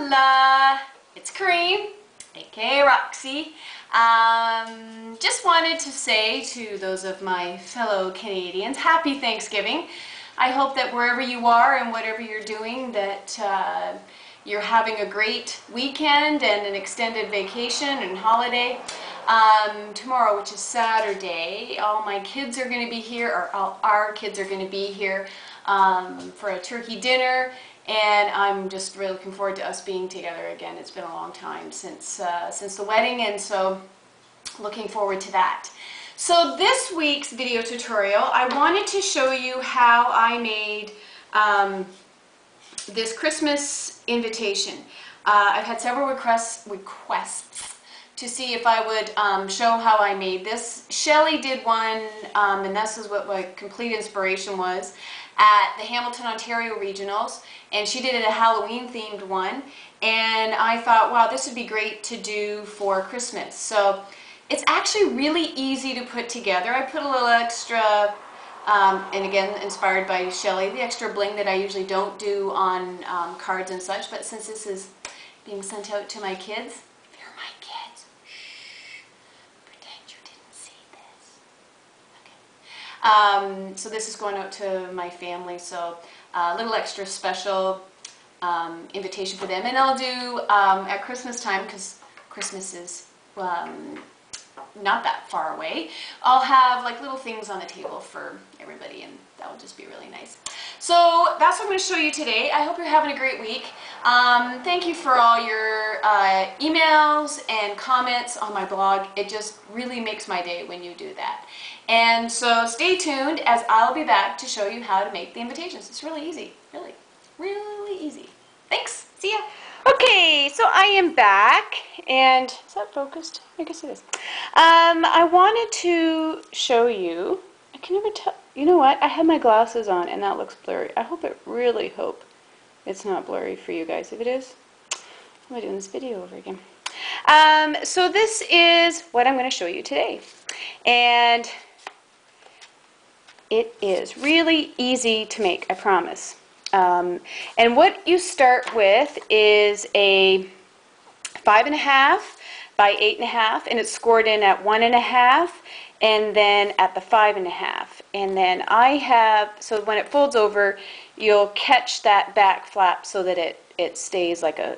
Hola! It's Kareem, aka Roxy. Just wanted to say to those of my fellow Canadians, Happy Thanksgiving. I hope that wherever you are and whatever you're doing, that you're having a great weekend and an extended vacation and holiday. Tomorrow, which is Saturday, all my kids are going to be here, or all our kids are going to be here for a turkey dinner, and I'm just really looking forward to us being together again. It's been a long time since the wedding, and so looking forward to that. So this week's video tutorial, I wanted to show you how I made this Christmas invitation. I've had several requests to see if I would show how I made this. Shelly did one, and this is what my complete inspiration was, at the Hamilton, Ontario Regionals, and she did a Halloween themed one, and I thought, wow, this would be great to do for Christmas. So it's actually really easy to put together. I put a little extra, and again, inspired by Shelly, the extra bling that I usually don't do on cards and such, but since this is being sent out to my kids, they're my kids. Shh. Pretend you didn't see this. Okay. So this is going out to my family, so a little extra special invitation for them. And I'll do at Christmas time, because Christmas is not that far away, I'll have like little things on the table for everybody, and that will just be really nice. So that's what I'm going to show you today. I hope you're having a great week. Thank you for all your emails and comments on my blog. It just really makes my day when you do that. And so stay tuned, as I'll be back to show you how to make the invitations. It's really easy, really easy. Thanks, see ya. Okay, so I am back, and is that focused? I guess it is. I wanted to show you, I can never tell, you know what, I have my glasses on and that looks blurry. I really hope it's not blurry for you guys. If it is, I'm doing this video over again. So this is what I'm going to show you today, and it is really easy to make, I promise. And what you start with is a 5.5 by 8.5, and it's scored in at 1.5, and then at the 5.5. And then I have, so when it folds over, you'll catch that back flap so that it stays like a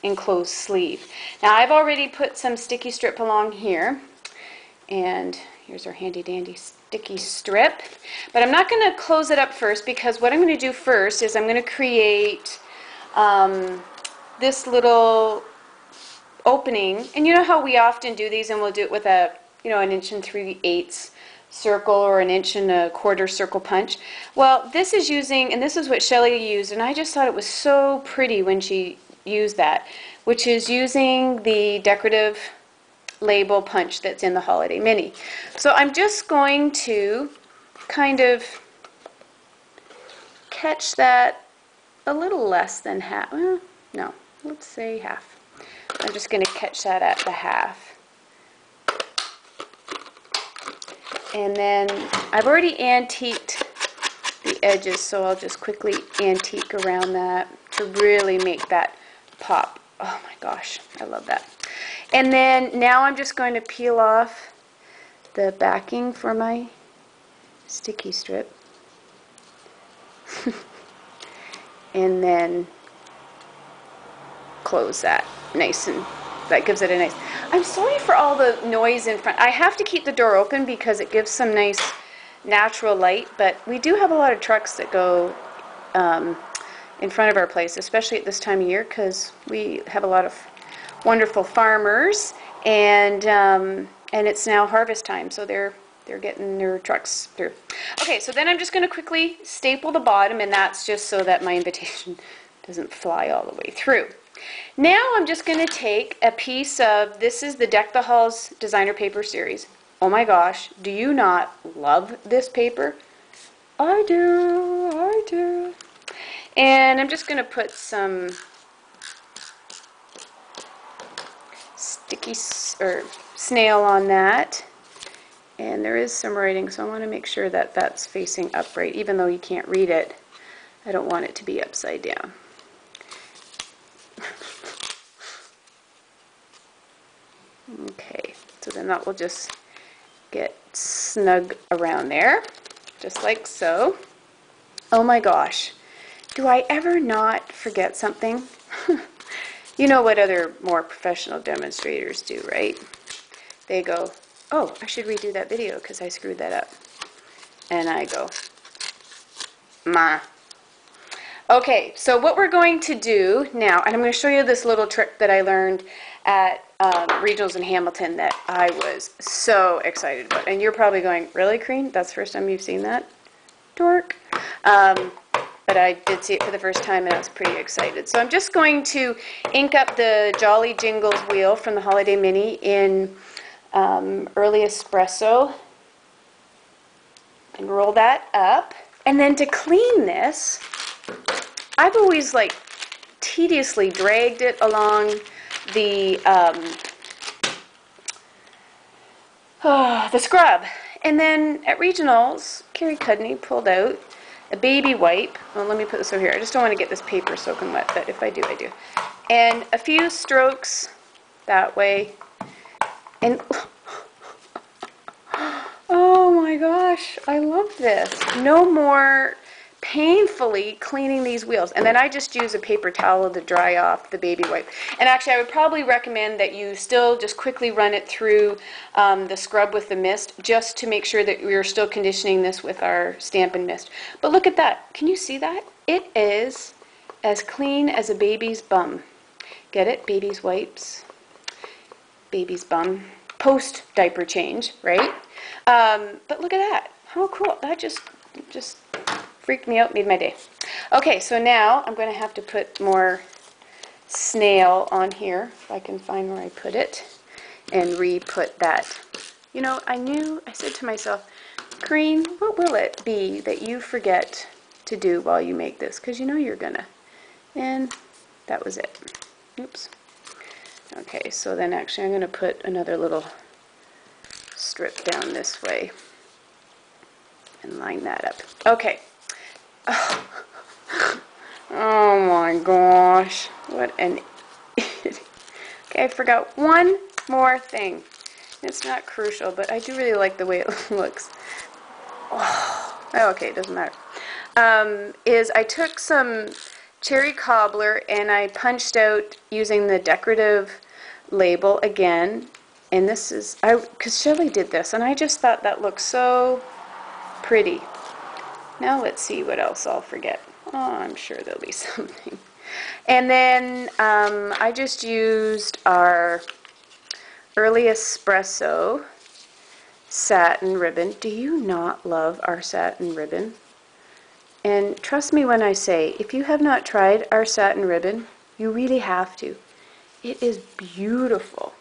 enclosed sleeve. Now I've already put some sticky strip along here, and here's our handy dandy sticky strip, but I'm not going to close it up first, because what I'm going to do first is I'm going to create this little opening. And you know how we often do these, and we'll do it with a, you know, 1 3/8 circle or 1 1/4 circle punch. Well, this is using, and this is what Shelly used, and I just thought it was so pretty when she used that, which is using the decorative label punch that's in the Holiday Mini. So I'm just going to kind of catch that a little less than half. Well, no, let's say half. I'm just going to catch that at the half. And then I've already antiqued the edges, so I'll just quickly antique around that to really make that pop. Oh my gosh, I love that. And then now I'm just going to peel off the backing for my sticky strip. And then close that nice, and that gives it a nice, I'm sorry for all the noise in front. I have to keep the door open because it gives some nice natural light, but we do have a lot of trucks that go in front of our place, especially at this time of year, because we have a lot of wonderful farmers, and it's now harvest time, so they're getting their trucks through. Okay, so then I'm just going to quickly staple the bottom, and that's just so that my invitation doesn't fly all the way through. Now I'm just going to take a piece of, this is the Deck the Halls Designer Paper Series. Oh my gosh, do you not love this paper? I do. And I'm just going to put some sticky or snail on that, and there is some writing, so I want to make sure that that's facing upright, even though you can't read it. I don't want it to be upside down. and that will just get snug around there, just like so. Oh my gosh, do I ever not forget something? You know what other more professional demonstrators do, right? They go, oh, I should redo that video because I screwed that up. And I go, ma. Okay, so what we're going to do now, and I'm going to show you this little trick that I learned at Regionals in Hamilton that I was so excited about. And you're probably going, really, Crean? That's the first time you've seen that? Dork. But I did see it for the first time and I was pretty excited. So I'm just going to ink up the Jolly Jingles wheel from the Holiday Mini in Early Espresso and roll that up. And then to clean this, I've always like tediously dragged it along the scrub. And then at Regionals, Carrie Cudney pulled out a baby wipe. Well, let me put this over here. I just don't want to get this paper soaking wet, but if I do, I do. And a few strokes that way. And oh my gosh, I love this. No more painfully cleaning these wheels. And then I just use a paper towel to dry off the baby wipe. And actually, I would probably recommend that you still just quickly run it through the scrub with the mist, just to make sure that we're still conditioning this with our Stampin' Mist. But look at that. Can you see that? It is as clean as a baby's bum. Get it? Baby's wipes, baby's bum. Post diaper change, right? But look at that. How cool. That just freaked me out, made my day. Okay, so now I'm going to have to put more snail on here, if I can find where I put it, and re-put that. You know, I said to myself, Green, what will it be that you forget to do while you make this? Because you know you're gonna. And that was it. Oops. Okay, so then actually I'm going to put another little strip down this way and line that up. Okay. Oh my gosh, what an idiot. Okay, I forgot one more thing. It's not crucial, but I do really like the way it looks. Oh, okay, it doesn't matter. Is I took some cherry cobbler and I punched out using the decorative label again. And this is, because Shelley did this, and I just thought that looked so pretty. Now let's see what else I'll forget. Oh, I'm sure there'll be something. And then I just used our Early Espresso satin ribbon. Do you not love our satin ribbon? And trust me when I say, if you have not tried our satin ribbon, you really have to. It is beautiful.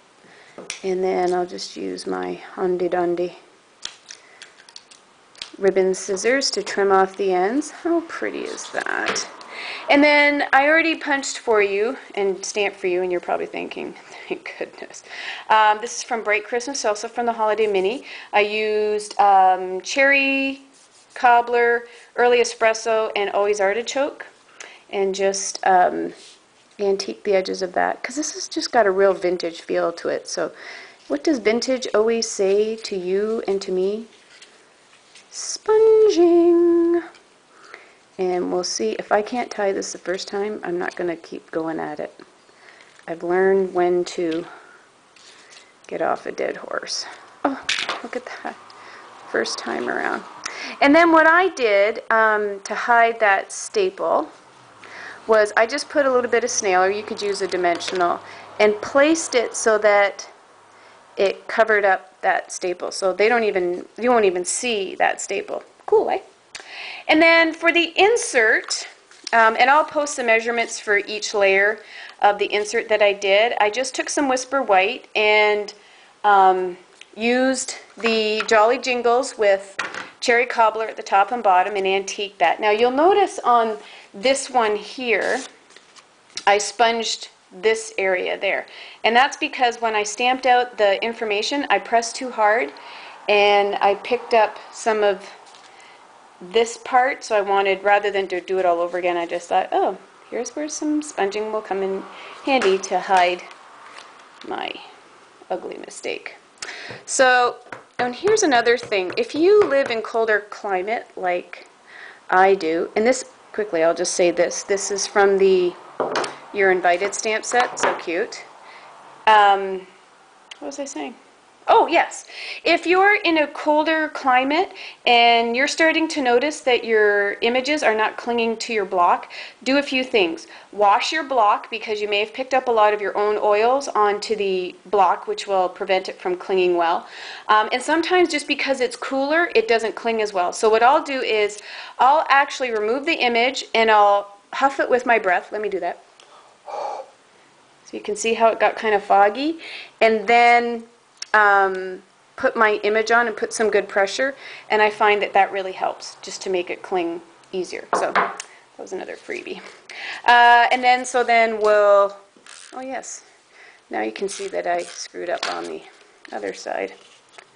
And then I'll just use my Handy Dandy ribbon scissors to trim off the ends. How pretty is that? And then I already punched for you and stamped for you, and you're probably thinking, thank goodness. This is from Bright Christmas, also from the Holiday Mini. I used cherry cobbler, Early Espresso, and Always Artichoke, and just antique the edges of that, because this has just got a real vintage feel to it. So what does vintage always say to you and to me? Sponging. And we'll see. If I can't tie this the first time, I'm not going to keep going at it. I've learned when to get off a dead horse. Oh, look at that. First time around. And then what I did to hide that staple was I just put a little bit of snail, or you could use a dimensional, and placed it so that it covered up that staple. So you won't even see that staple. Cool, eh? And then for the insert, and I'll post the measurements for each layer of the insert that I did, I just took some Whisper White and used the Jolly Jingles with cherry cobbler at the top and bottom and antique that. Now you'll notice on this one here, I sponged this area there. And that's because when I stamped out the information, I pressed too hard and I picked up some of this part, so I wanted, rather than to do it all over again, I just thought, oh, here's where some sponging will come in handy to hide my ugly mistake. So, and here's another thing. If you live in colder climate like I do, and this, quickly, I'll just say this. This is from the You're Invited stamp set. So cute. What was I saying? Oh, yes. If you're in a colder climate and you're starting to notice that your images are not clinging to your block, do a few things. Wash your block because you may have picked up a lot of your own oils onto the block, which will prevent it from clinging well. And sometimes just because it's cooler, it doesn't cling as well. So what I'll do is I'll actually remove the image and I'll huff it with my breath. Let me do that. So you can see how it got kind of foggy. And then put my image on and put some good pressure, and I find that that really helps just to make it cling easier. So that was another freebie. And then, so then we'll, oh yes, now you can see that I screwed up on the other side.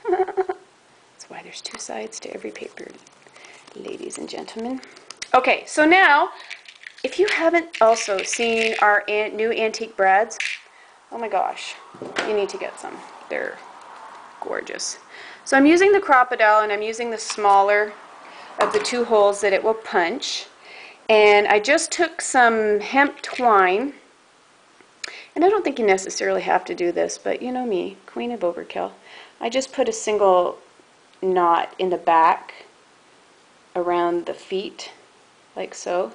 That's why there's two sides to every paper, ladies and gentlemen. Okay, so now, if you haven't also seen our new antique brads, oh my gosh, you need to get some. They're gorgeous. So I'm using the Crop-A-Dile, and I'm using the smaller of the two holes that it will punch. And I just took some hemp twine, and I don't think you necessarily have to do this, but you know me, queen of overkill. I just put a single knot in the back around the feet, like so.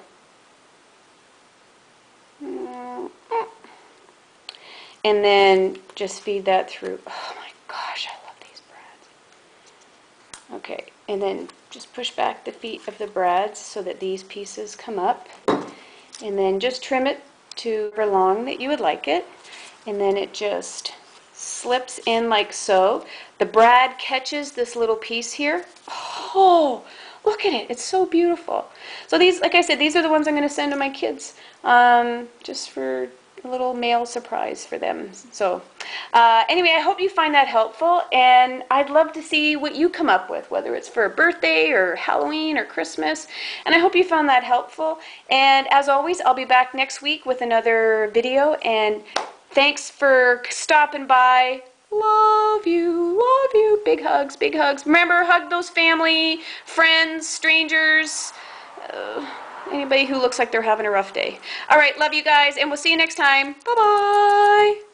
And then just feed that through. Oh my gosh, I love these brads. Okay, and then just push back the feet of the brads so that these pieces come up. And then just trim it to however long that you would like it. And then it just slips in like so. The brad catches this little piece here. Oh, look at it. It's so beautiful. So these, like I said, these are the ones I'm going to send to my kids just for a little mail surprise for them. So anyway, I hope you find that helpful, and I'd love to see what you come up with, whether it's for a birthday or Halloween or Christmas, and I hope you found that helpful. And as always, I'll be back next week with another video, and thanks for stopping by. Love you, love you. Big hugs, big hugs. Remember, hug those family, friends, strangers, anybody who looks like they're having a rough day. All right, love you guys, and we'll see you next time. Bye-bye.